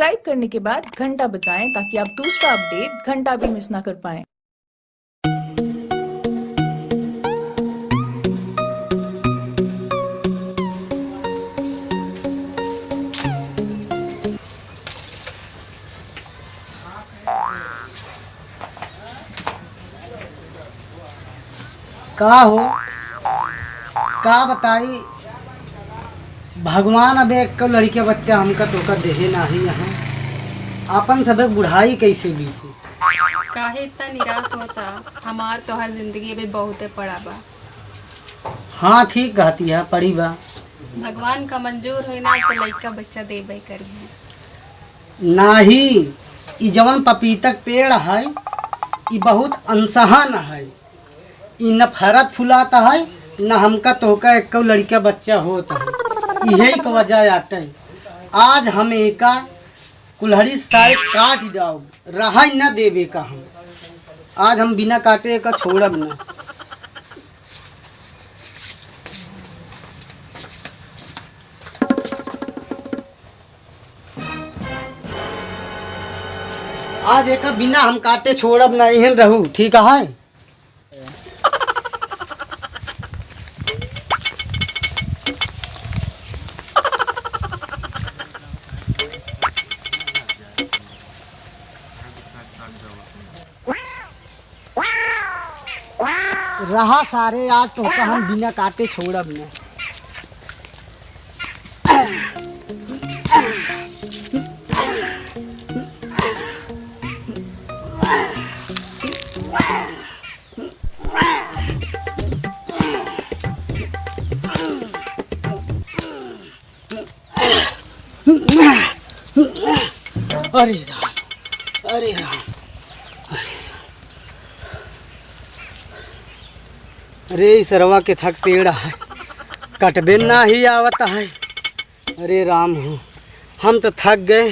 Subscribe करने के बाद घंटा बजाएं ताकि आप दूसरा अपडेट घंटा भी मिस ना कर पाएं। का हो का बताई भगवान अब एक लड़के बच्चा हमका तोका देहे नाही यहाँ अपन सब बुढ़ाई कैसे बीती। काहे इतना निराश होता। हमार तो हर जिंदगी में बहुते पड़ा बा। हाँ ठीक कहती है पड़ी बा। भगवान का मंजूर हो ना तो लड़का बच्चा देबे करी। नाही ई जवन पपीतक पेड़ है ई बहुत अनसहान है। ई नफरत फुलाता है न हमका तोका एक लड़का बच्चा होता है। यही का वजह आते आज हम एका कुल्हड़ी सारे काट जाओ रहा न देवे का हम आज हम बिना काटे का छोड़ब न। आज एक बिना हम काटे छोड़ब न एहन रहू ठीक है। रहा सारे आज तो हम बिना काटे छोड़ब न। अरे राम अरे राम अरे सरवा के थक पेड़ है कटबे ना ही आवता है। अरे राम हो हम तो थक गए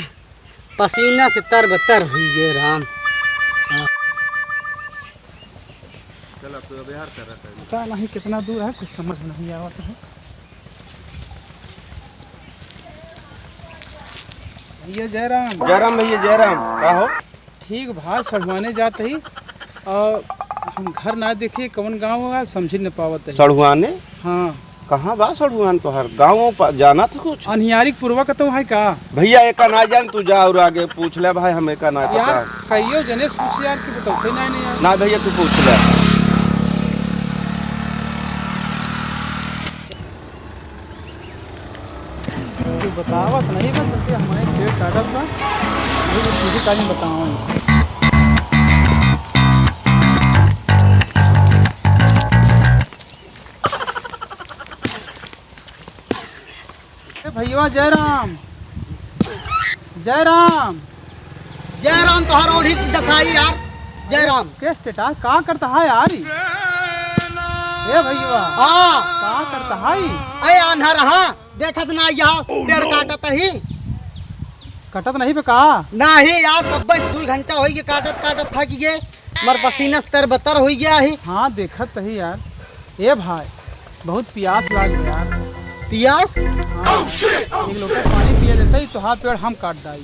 पसीना से तरबतर हुई गए राम। पता नहीं कितना दूर है कुछ समझ नहीं आवता है। भैया जयराम जयराम भैया जयराम का हो। ठीक भाई सड़वाने जाते ही और हम घर ना देखिए कौन गांव होगा समझ न पावत है। सड़ुआने हाँ कहाँ बा सड़ुआन तो हर गाँव पर जाना था कुछ। अनहियारी पूर्वा का तो है का भैया एक ना जान तू जा और आगे पूछ ले भाई हमें का ना पता। यार कहियो जनेश पूछ यार कि बताओ नहीं यार। ना भैया तू पूछ ले। तू बतावत नहीं बस चलते हमारे पेड़ काटत बा ये तो सीधी काली बताओ। भैया जयराम जयराम जयराम तो हर ओढ़ी की दसाई यार। जयराम के स्टेटा कहाँ करता है यार ये भैया हाँ कहाँ करता है। अरे आन्हा रहा देखत ना यहाँ पेड़ काटत ही कटत नहीं पे कहा नहीं यार कब 2 घंटा हो गए काटत काटत थक गए मर पसीना से तरबतर हो गया है। हाँ देखत ही यार ये भाई बहुत प्यास लाग गया यार। पियास हाँ, एक लोटा पानी पिए देता ही तो हाथ पेड़ हम काट दाई।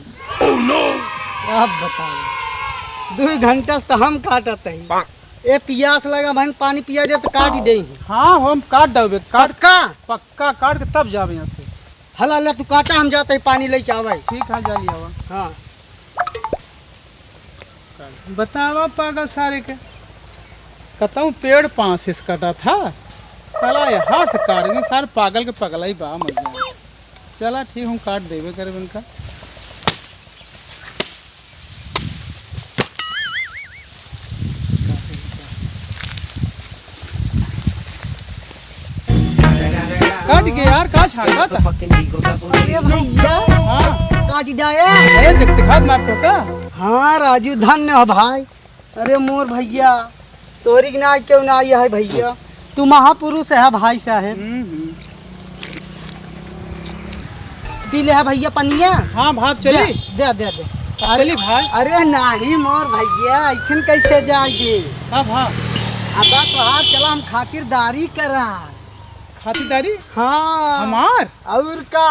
अब बताओ 2 घंटा से तो हम काटत है ए पियास लगा भाई पानी पिया दे तो काट ही दे। हाँ हम काट दोगे काट का पक्का काट के तब जावे यहाँ से। हला हला तू काटा हम जाते पानी लेके आवे। ठीक है जा लिया हाँ बतावा पागल सारे के कतऊ पेड़ 5 से कटा था साला यहाँ से काट दी सारे पागल के पगला ही बा मर गया। चला ठीक हम काट देवे करे उनका। काट गया यार कहाँ छाटा था। अरे भैया हाँ काट जाए अरे देख दिखा मार तो का। हाँ राजू धन्य हो भाई। अरे मोर भैया तोरी के ना क्यों ना है भैया तू महापुरुष है भाई साहब। पी ले है भैया पनिया। हाँ भाप चली दे दे दे चली भाई। अरे नहीं मोर भैया ऐसा कैसे जाएगी। हाँ भाप अब तो हाथ चला हम खातिरदारी करा खातिरदारी हाँ हमार और का।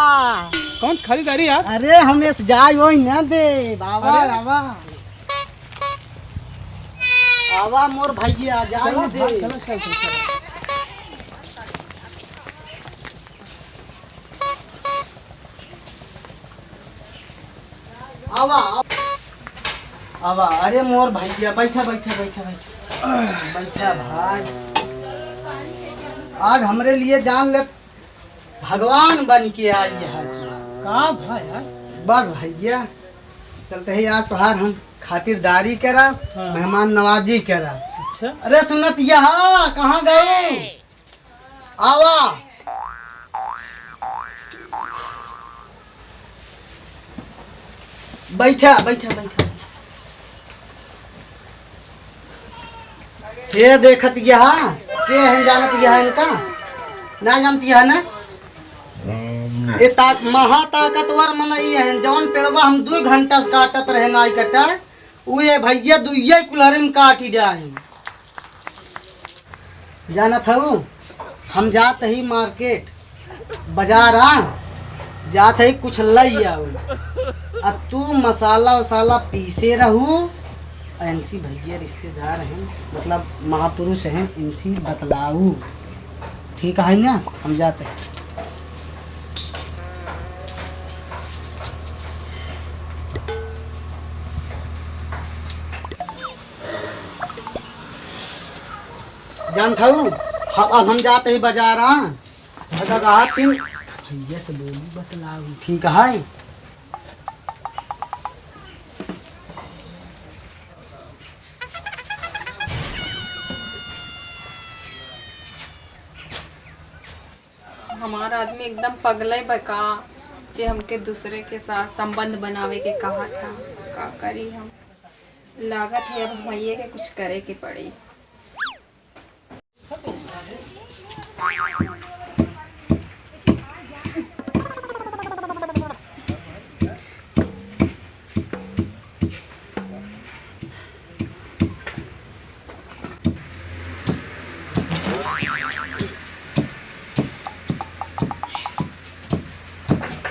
कौन खातिरदारी यार? अरे हमें जाए वही न दे बाबा। अरे बाबा आवा मोर भैया जाए चलो न दे। चलो चल चल आवा आवा। अरे मोर भैया बैठा बैठा बैठा बैठा बैठा भाई। आज हमरे लिए जान ले भगवान बन के आई है। कहाँ भाई यार? बस भैया चलते ही आज तोहार हम खातिरदारी करा, हाँ। मेहमान नवाजी करा। अच्छा अरे सुनत यहाँ कहाँ गए? आवा बैठा बैठा बैठा। ये देखत यहाँ के हैं जानत यहाँ इनका ना जानती है ना। ये महा ताकतवर मनई है जवन पेड़वा हम 2 घंटा से काटत रहे नाई कटा उए भैया दुइये कुल्हरे में काटी जाए। जानत हूँ हम जात ही मार्केट बाजार जात ही कुछ लई आऊ। अब तू मसाला वसाला पीसे रहू। इनसी भैया रिश्तेदार हैं मतलब महापुरुष हैं इनसी बतलाऊ। ठीक है ना हम जाते हैं। जानता हूँ अब हम जाते ही बाजार। भैया से बोली बतलाऊ। ठीक है हमारा आदमी एकदम पगले बका जे हमके दूसरे के साथ संबंध बनावे के कहा था। का करी हम? लागत है अब भैया के कुछ करे के पड़ी।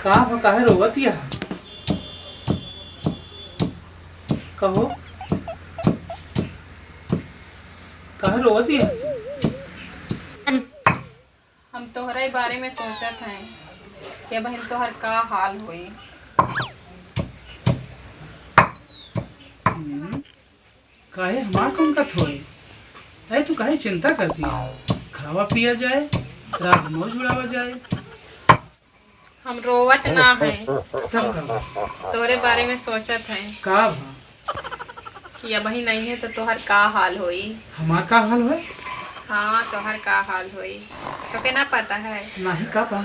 कहाँ काहे रोवत या? कहो काहे रोवत या? हम तोहरे बारे में सोचत हैं कि बहन तोहर का हाल होई। काहे हमार कौन का थोड़ी? अरे तू काहे चिंता करती है? खावा पिया जाए, रात मोर जुड़ावा जाए। हम रोवत ना है तब का तोरे बारे में सोचत हैं का भा? कि अब ही नहीं है तो तोहर का हाल होई। हमार का हाल है? हाँ तोहर का हाल होई तो के ना पता है। नाही का बा?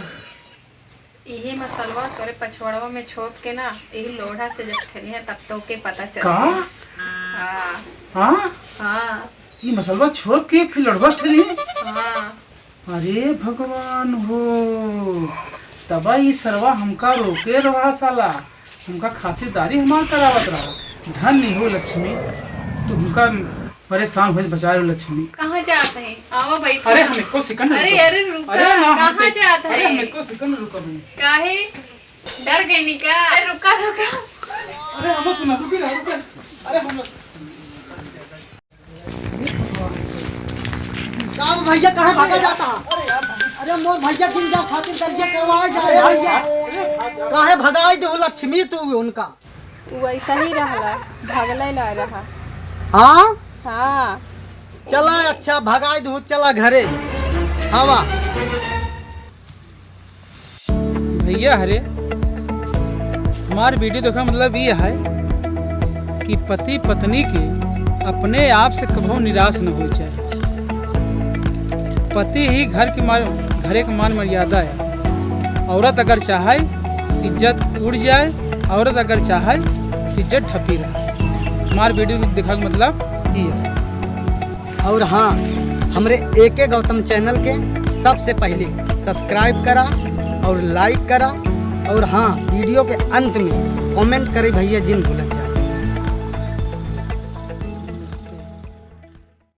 यही मसलवा तोरे पछवाड़वा में छोप के ना यही लोढ़ा से जब खेली है तब तो के पता चल। का? हाँ हाँ हाँ ये मसलवा छोड़ के फिर लड़बस ठहरी? हाँ। अरे भगवान हो तबा ये सरवा हमका रोके रहा साला। हमका खातिरदारी हमार करावत रहा। धन नहीं हो लक्ष्मी तू हमका परेशान हो बचाए लक्ष्मी। कहाँ जाते हैं? आओ भाई। अरे हम एको सेकंड अरे रुका। कहाँ जाते अरे हम हैं? एको सेकंड रुका नहीं। काहे डर गई नी का? अरे रुका रुका। अरे हम सुना रुका। अरे हम काम भैया कहाँ भागा जाता? अरे मोर भैया दिन जा खातिर दर्जे करवाए जा रहे भैया। काहे भगाई दे लक्ष्मी तू उनका? वैसा ही रहला भगले ला रहा। हाँ हाँ चला अच्छा भगाई दू चला घरे। हवा भैया हरे हमार वीडियो देखा मतलब ये है कि पति पत्नी के अपने आप से कभी निराश न हो जाए। पति ही घर की घरे का मान मर्यादा है। औरत अगर चाहे इज्जत उड़ जाए, औरत अगर चाहे इज्जत ठपी रहे। हमारे वीडियो देखा का मतलब ये है। और हाँ हमरे एके गौतम चैनल के सबसे पहले सब्सक्राइब करा और लाइक करा। और हाँ वीडियो के अंत में कमेंट करे भैया जिन भूलें।